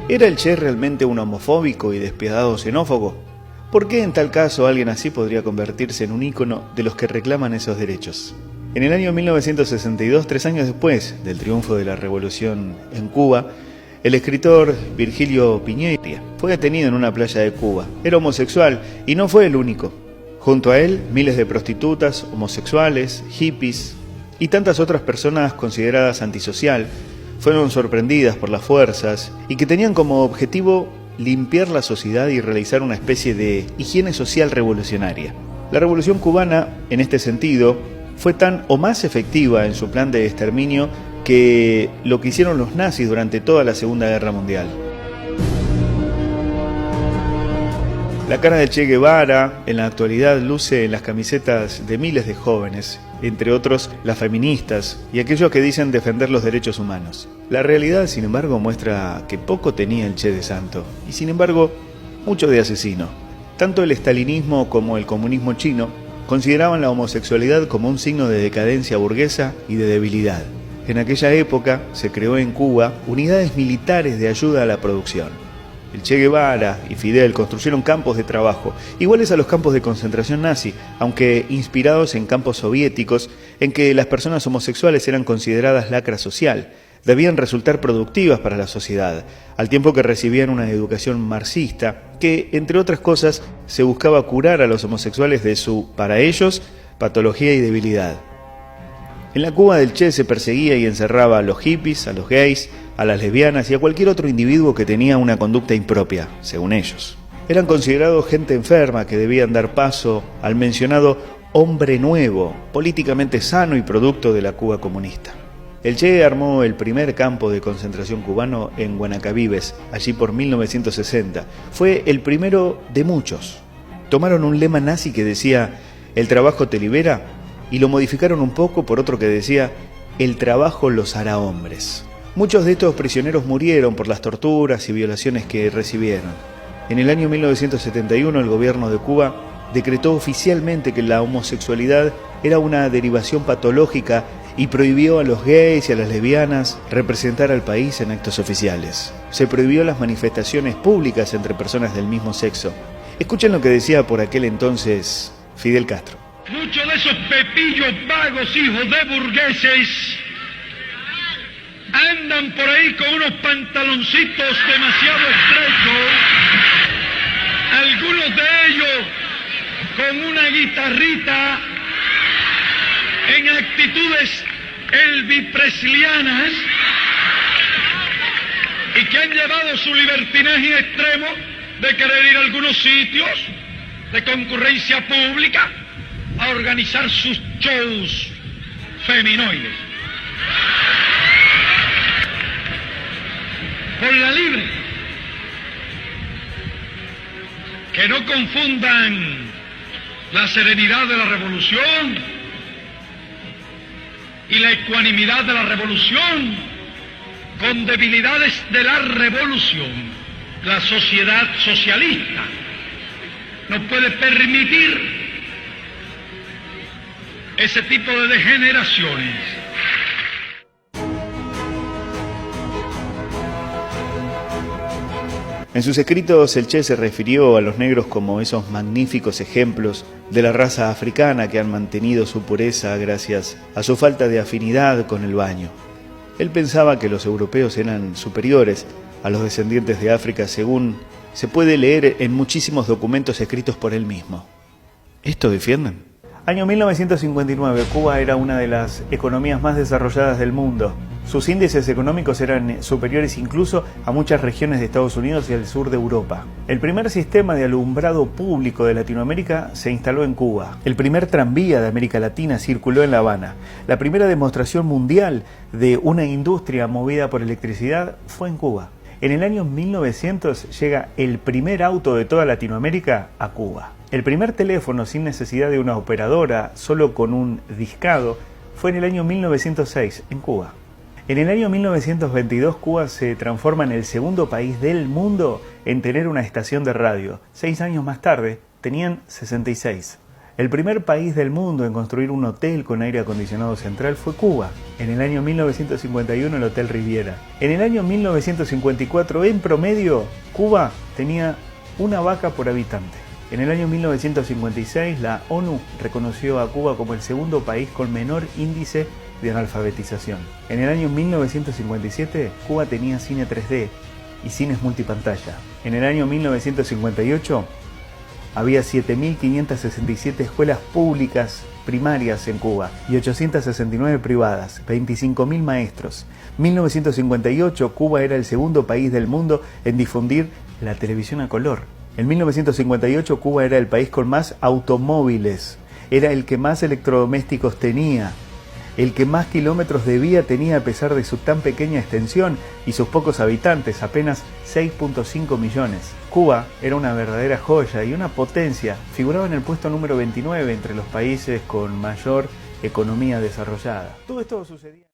¿Era el Che realmente un homofóbico y despiadado xenófobo? ¿Por qué en tal caso alguien así podría convertirse en un ícono de los que reclaman esos derechos? En el año 1962, 3 años después del triunfo de la revolución en Cuba, el escritor Virgilio Piñeira fue detenido en una playa de Cuba. Era homosexual y no fue el único. Junto a él, miles de prostitutas, homosexuales, hippies y tantas otras personas consideradas antisocial fueron sorprendidas por las fuerzas y que tenían como objetivo limpiar la sociedad y realizar una especie de higiene social revolucionaria. La revolución cubana, en este sentido, fue tan o más efectiva en su plan de exterminio que lo que hicieron los nazis durante toda la Segunda Guerra Mundial. La cara de Che Guevara en la actualidad luce en las camisetas de miles de jóvenes, entre otros las feministas y aquellos que dicen defender los derechos humanos. La realidad, sin embargo, muestra que poco tenía el Che de santo y, sin embargo, mucho de asesino. Tanto el estalinismo como el comunismo chino consideraban la homosexualidad como un signo de decadencia burguesa y de debilidad. En aquella época se creó en Cuba unidades militares de ayuda a la producción. El Che Guevara y Fidel construyeron campos de trabajo, iguales a los campos de concentración nazi, aunque inspirados en campos soviéticos en que las personas homosexuales eran consideradas lacra social. Debían resultar productivas para la sociedad, al tiempo que recibían una educación marxista que, entre otras cosas, se buscaba curar a los homosexuales de su, para ellos, patología y debilidad. En la Cuba del Che se perseguía y encerraba a los hippies, a los gays, a las lesbianas y a cualquier otro individuo que tenía una conducta impropia, según ellos. Eran considerados gente enferma que debían dar paso al mencionado hombre nuevo, políticamente sano y producto de la Cuba comunista. El Che armó el primer campo de concentración cubano en Guanacavives, allí por 1960. Fue el primero de muchos. Tomaron un lema nazi que decía «El trabajo te libera» y lo modificaron un poco por otro que decía «El trabajo los hará hombres». Muchos de estos prisioneros murieron por las torturas y violaciones que recibieron. En el año 1971 el gobierno de Cuba decretó oficialmente que la homosexualidad era una derivación patológica y prohibió a los gays y a las lesbianas representar al país en actos oficiales. Se prohibió las manifestaciones públicas entre personas del mismo sexo. Escuchen lo que decía por aquel entonces Fidel Castro. Muchos de esos pepillos vagos, hijos de burgueses, andan por ahí con unos pantaloncitos demasiado estrechos, algunos de ellos con una guitarrita, en actitudes elvipreslianas, y que han llevado su libertinaje extremo de querer ir a algunos sitios de concurrencia pública a organizar sus shows feminoides. Por la libre. Que no confundan la serenidad de la revolución y la ecuanimidad de la revolución con debilidades de la revolución. La sociedad socialista no puede permitir ese tipo de degeneraciones. En sus escritos el Che se refirió a los negros como esos magníficos ejemplos de la raza africana que han mantenido su pureza gracias a su falta de afinidad con el baño. Él pensaba que los europeos eran superiores a los descendientes de África, según se puede leer en muchísimos documentos escritos por él mismo. ¿Esto defienden? Año 1959, Cuba era una de las economías más desarrolladas del mundo. Sus índices económicos eran superiores incluso a muchas regiones de Estados Unidos y al sur de Europa. El primer sistema de alumbrado público de Latinoamérica se instaló en Cuba. El primer tranvía de América Latina circuló en La Habana. La primera demostración mundial de una industria movida por electricidad fue en Cuba. En el año 1900 llega el primer auto de toda Latinoamérica a Cuba. El primer teléfono sin necesidad de una operadora, solo con un discado, fue en el año 1906 en Cuba. En el año 1922 Cuba se transforma en el segundo país del mundo en tener una estación de radio. 6 años más tarde tenían 66. El primer país del mundo en construir un hotel con aire acondicionado central fue Cuba. En el año 1951 el Hotel Riviera. En el año 1954, en promedio, Cuba tenía una vaca por habitante. En el año 1956 la ONU reconoció a Cuba como el segundo país con menor índice de analfabetización. En el año 1957 Cuba tenía cine 3D y cines multipantalla. En el año 1958 había 7.567 escuelas públicas primarias en Cuba y 869 privadas, 25.000 maestros. En 1958 Cuba era el segundo país del mundo en difundir la televisión a color. En 1958 Cuba era el país con más automóviles, era el que más electrodomésticos tenía, el que más kilómetros de vía tenía a pesar de su tan pequeña extensión y sus pocos habitantes, apenas 6.5 millones. Cuba era una verdadera joya y una potencia, figuraba en el puesto número 29 entre los países con mayor economía desarrollada. Todo esto sucedía